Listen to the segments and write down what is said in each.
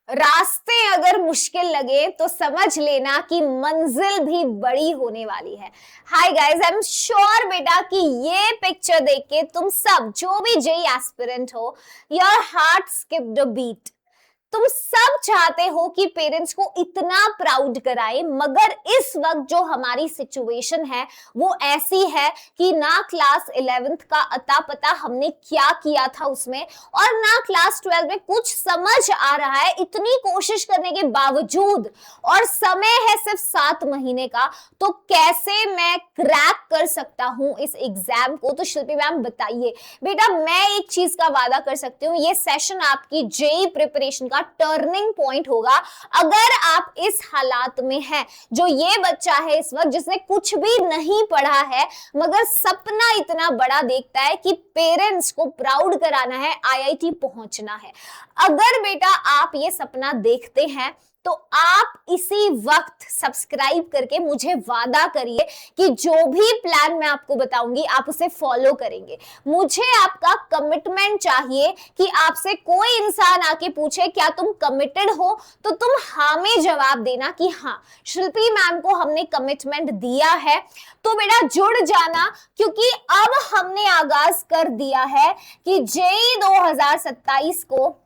रास्ते अगर मुश्किल लगे तो समझ लेना कि मंजिल भी बड़ी होने वाली है। Hi guys, I am sure बेटा कि ये पिक्चर देख के तुम सब जो भी जेई एस्पिरेंट हो, your heart skipped a beat. तुम सब चाहते हो कि पेरेंट्स को इतना प्राउड कराए, मगर इस वक्त जो हमारी सिचुएशन है वो ऐसी है कि ना क्लास 11th का अता पता हमने क्या किया था उसमें, और ना क्लास 12 में कुछ समझ आ रहा है इतनी कोशिश करने के बावजूद, और समय है सिर्फ 7 महीने का। तो कैसे मैं क्रैक कर सकता हूं इस एग्जाम को? तो शिल्पी मैम बताइए। बेटा मैं एक चीज का वादा कर सकती हूँ, ये सेशन आपकी जेई प्रिपरेशन का टर्निंग पॉइंट होगा। अगर आप इस हालात में हैं, जो ये बच्चा है इस वक्त जिसने कुछ भी नहीं पढ़ा है मगर सपना इतना बड़ा देखता है कि पेरेंट्स को प्राउड कराना है, आईआईटी पहुंचना है, अगर बेटा आप ये सपना देखते हैं तो आप इसी वक्त सब्सक्राइब करके मुझे वादा करिए कि जो भी प्लान मैं आपको बताऊंगी आप उसे फॉलो करेंगे। मुझे आपका कमिटमेंट चाहिए कि आपसे कोई इंसान आके पूछे क्या तुम कमिटेड हो, तो तुम हाँ में जवाब देना कि हाँ शिल्पी मैम को हमने कमिटमेंट दिया है। तो बेटा जुड़ जाना, क्योंकि अब हमने आगाज कर दिया है कि जेई 2027 को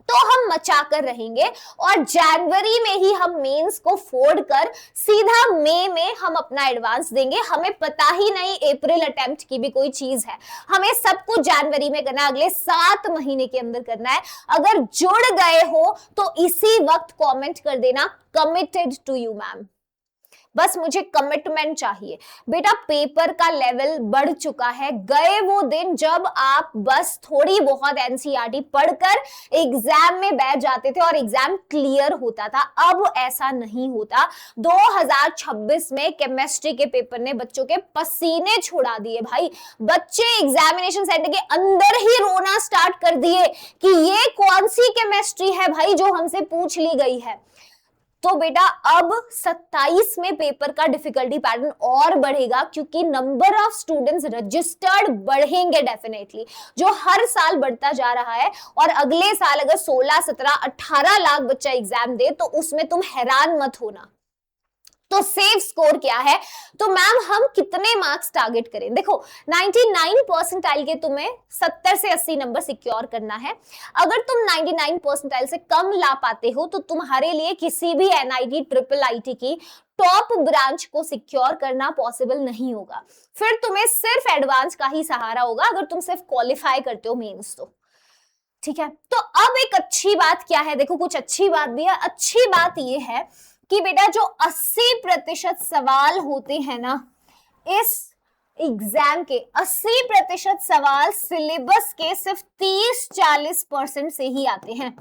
तो हम मचा कर रहेंगे, और जनवरी में ही हम मेंस को फोड़ कर सीधा मई में हम अपना एडवांस देंगे। हमें पता ही नहीं अप्रैल अटेम्प्ट की भी कोई चीज है, हमें सब कुछ जनवरी में करना है, अगले 7 महीने के अंदर करना है। अगर जुड़ गए हो तो इसी वक्त कमेंट कर देना कमिटेड टू यू मैम। बस मुझे कमिटमेंट चाहिए। बेटा पेपर का लेवल बढ़ चुका है, गए वो दिन जब आप बस थोड़ी बहुत एनसीईआरटी पढ़कर एग्जाम में बैठ जाते थे और एग्जाम क्लियर होता था। अब ऐसा नहीं होता। 2026 में केमिस्ट्री के पेपर ने बच्चों के पसीने छुड़ा दिए भाई। बच्चे एग्जामिनेशन सेंटर के अंदर ही रोना स्टार्ट कर दिए कि ये कौन सी केमिस्ट्री है भाई जो हमसे पूछ ली गई है। तो बेटा अब 27 में पेपर का डिफिकल्टी पैटर्न और बढ़ेगा, क्योंकि नंबर ऑफ स्टूडेंट्स रजिस्टर्ड बढ़ेंगे डेफिनेटली, जो हर साल बढ़ता जा रहा है। और अगले साल अगर 16, 17, 18 लाख बच्चा एग्जाम दे तो उसमें तुम हैरान मत होना। तो सेफ स्कोर क्या है? तो मैम हम कितने मार्क्स टारगेट करें? देखो 99 परसेंटाइल के तुम्हें 70 से 80 नंबर सिक्योर करना है। अगर तुम 99 परसेंटाइल से कम ला पाते हो तो तुम्हारे लिए किसी भी एनआईटी ट्रिपल आईटी की टॉप ब्रांच को सिक्योर करना पॉसिबल नहीं होगा। फिर तुम्हें सिर्फ एडवांस का ही सहारा होगा अगर तुम सिर्फ क्वालिफाई करते हो मेंस तो। ठीक है, तो अब एक अच्छी बात क्या है? देखो कुछ अच्छी बात भी है। अच्छी बात यह है कि बेटा जो 80% सवाल होते हैं ना इस एग्जाम के, 80% सवाल सिलेबस के सिर्फ 30-40% से ही आते हैं।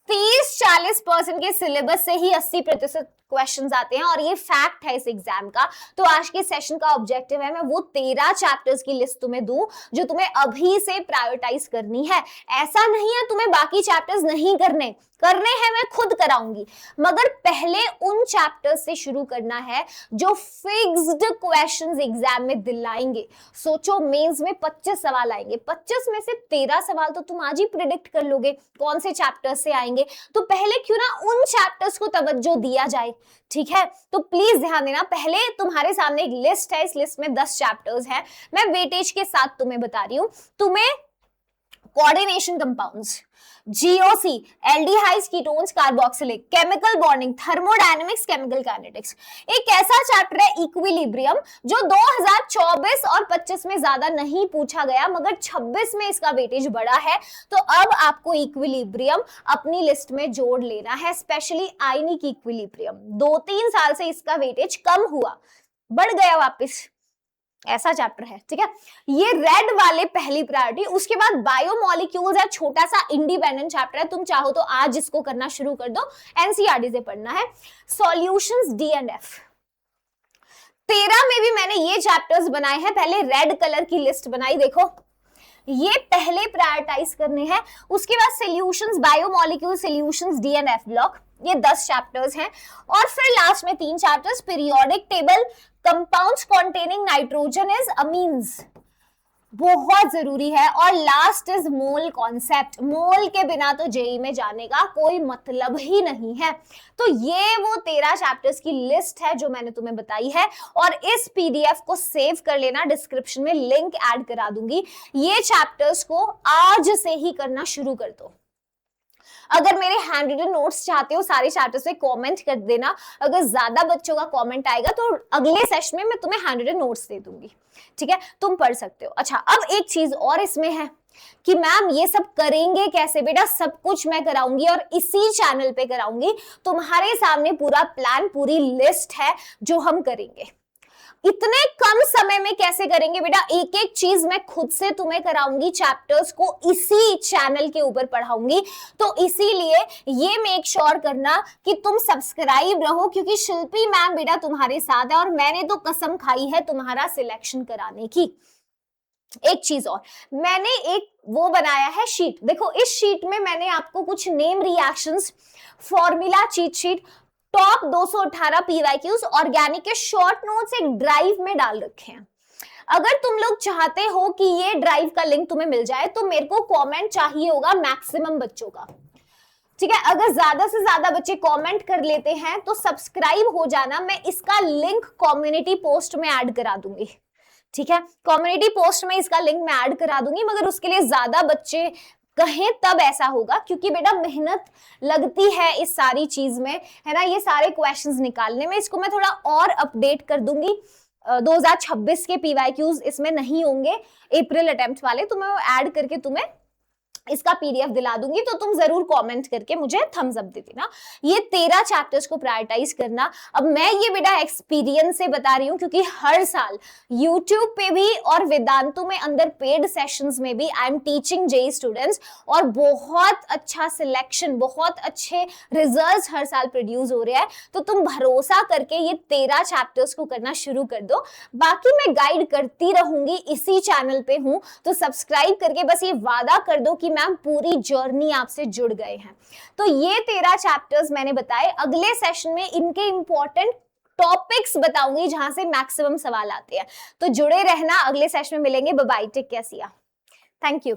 30-40% के सिलेबस से ही 80% क्वेश्चंस आते हैं, और ये फैक्ट है इस एग्जाम का। तो आज के सेशन का ऑब्जेक्टिव है मैं वो 13 चैप्टर्स की लिस्ट तुम्हें दूं जो तुम्हें अभी से प्रायोरिटाइज करनी है। ऐसा नहीं है तुम्हें बाकी चैप्टर्स नहीं करने हैं, मैं खुद कराऊंगी, मगर पहले उन चैप्टर्स से शुरू करना है जो फिक्स्ड क्वेश्चंस एग्जाम में दिलाएंगे। सोचो मेंस में 25 सवाल आएंगे, 25 में से 13 सवाल तो तुम आज ही प्रिडिक्ट कर लोगे कौन से चैप्टर्स से आएंगे। तो पहले क्यों ना उन चैप्टर्स को तवज्जो दिया जाए। ठीक है, तो प्लीज ध्यान देना। पहले तुम्हारे सामने एक लिस्ट है, इस लिस्ट में 10 चैप्टर्स हैं, मैं वेटेज के साथ तुम्हें बता रही हूं। तुम्हें coordination compounds, GOC, aldehydes, ketones, carboxylic, chemical bonding, thermodynamics, chemical kinetics. एक ऐसा चैप्टर है इक्विलिब्रियम जो 2024 और 25 में ज्यादा नहीं पूछा गया, मगर 26 में इसका वेटेज बढ़ा है। तो अब आपको इक्विलिब्रियम अपनी लिस्ट में जोड़ लेना है, स्पेशली आयनिक इक्विलिब्रियम। 2-3 साल से इसका वेटेज कम हुआ, बढ़ गया वापस, ऐसा चैप्टर है। ठीक है, ये रेड वाले पहली प्रायोरिटी। उसके बाद बायोमोलिक्यूल्स है, छोटा सा इंडिपेंडेंट चैप्टर है, तुम चाहो तो आज इसको करना शुरू कर दो, एनसीईआरटी से पढ़ना है। सॉल्यूशंस डी एंड एफ, 13 में भी मैंने ये चैप्टर्स बनाए हैं। पहले रेड कलर की लिस्ट बनाई, देखो ये पहले प्रायोरिटाइज करने हैं। उसके बाद solutions, biomolecule solutions, D and F block, ये 10 चैप्टर्स हैं। और फिर लास्ट में 3 chapters, periodic table, compounds containing nitrogen is amines, बहुत जरूरी है। और लास्ट इज मोल कॉन्सेप्ट। मोल के बिना तो जेई में जाने का कोई मतलब ही नहीं है। तो ये वो 13 चैप्टर्स की लिस्ट है जो मैंने तुम्हें बताई है, और इस पीडीएफ को सेव कर लेना, डिस्क्रिप्शन में लिंक ऐड करा दूंगी। ये चैप्टर्स को आज से ही करना शुरू कर दो। अगर मेरे हैंड रिटन नोट्स चाहते हो सारे चैप्टर्स पे कमेंट कर देना। अगर ज्यादा बच्चों का कमेंट आएगा तो अगले सेशन में मैं तुम्हें हैंड रिटन नोट्स दे दूंगी, ठीक है, तुम पढ़ सकते हो। अच्छा, अब एक चीज और इसमें है कि मैम ये सब करेंगे कैसे? बेटा सब कुछ मैं कराऊंगी और इसी चैनल पे कराऊंगी। तुम्हारे सामने पूरा प्लान, पूरी लिस्ट है जो हम करेंगे। इतने कम समय में कैसे करेंगे बेटा? एक एक चीज मैं खुद से तुम्हें कराऊंगी, चैप्टर्स को इसी चैनल के ऊपर पढ़ाऊंगी। तो इसीलिए ये मेक श्योर करना कि तुम सब्सक्राइब रहो, क्योंकि शिल्पी मैम बेटा तुम्हारे साथ है और मैंने तो कसम खाई है तुम्हारा सिलेक्शन कराने की। एक चीज और, मैंने एक वो बनाया है शीट। देखो इस शीट में मैंने आपको कुछ name reactions, formula cheat sheet, top 218 PYQs, organic के शॉर्ट नोट्स एक ड्राइव में डाल रखे हैं। अगर तुम लोग चाहते हो कि ये ड्राइव का लिंक तुम्हें मिल जाए तो मेरे को कमेंट चाहिए होगा मैक्सिमम बच्चों का, ठीक है। अगर ज्यादा से ज्यादा बच्चे कमेंट कर लेते हैं तो सब्सक्राइब हो जाना। मैं इसका लिंक कम्युनिटी पोस्ट में ऐड करा दूंगी, ठीक है। कम्युनिटी पोस्ट में इसका लिंक मैं ऐड करा दूंगी, मगर उसके लिए ज्यादा बच्चे कहें तब ऐसा होगा, क्योंकि बेटा मेहनत लगती है इस सारी चीज में, है ना, ये सारे क्वेश्चंस निकालने में। इसको मैं थोड़ा और अपडेट कर दूंगी। 2026 के पीवाईक्यूज इसमें नहीं होंगे, अप्रैल अटेम्प्ट वाले, तो मैं वो ऐड करके तुम्हें इसका पीडीएफ दिला दूंगी। तो तुम जरूर कमेंट करके मुझे थम्स अप दे देना। ये 13 चैप्टर्स को प्रायोरिटाइज करना। अब मैं ये बेटा एक्सपीरियंस से बता रही हूँ, क्योंकि हर साल यूट्यूब पे भी और वेदांतु में अंदर पेड सेशंस में भी I am teaching JEE students, और बहुत अच्छा सिलेक्शन, बहुत अच्छे रिजल्ट्स हर साल प्रोड्यूस हो रहे हैं। तो तुम भरोसा करके ये 13 चैप्टर्स को करना शुरू कर दो। बाकी मैं गाइड करती रहूंगी, इसी चैनल पे हूं, तो सब्सक्राइब करके बस ये वादा कर दो कि मैम पूरी जर्नी आपसे जुड़ गए हैं। तो ये 13 चैप्टर्स मैंने बताए। अगले सेशन में इनके इंपॉर्टेंट टॉपिक्स बताऊंगी जहां से मैक्सिमम सवाल आते हैं। तो जुड़े रहना, अगले सेशन में मिलेंगे। बाय बाय, टेक केयर, सी या, थैंक यू।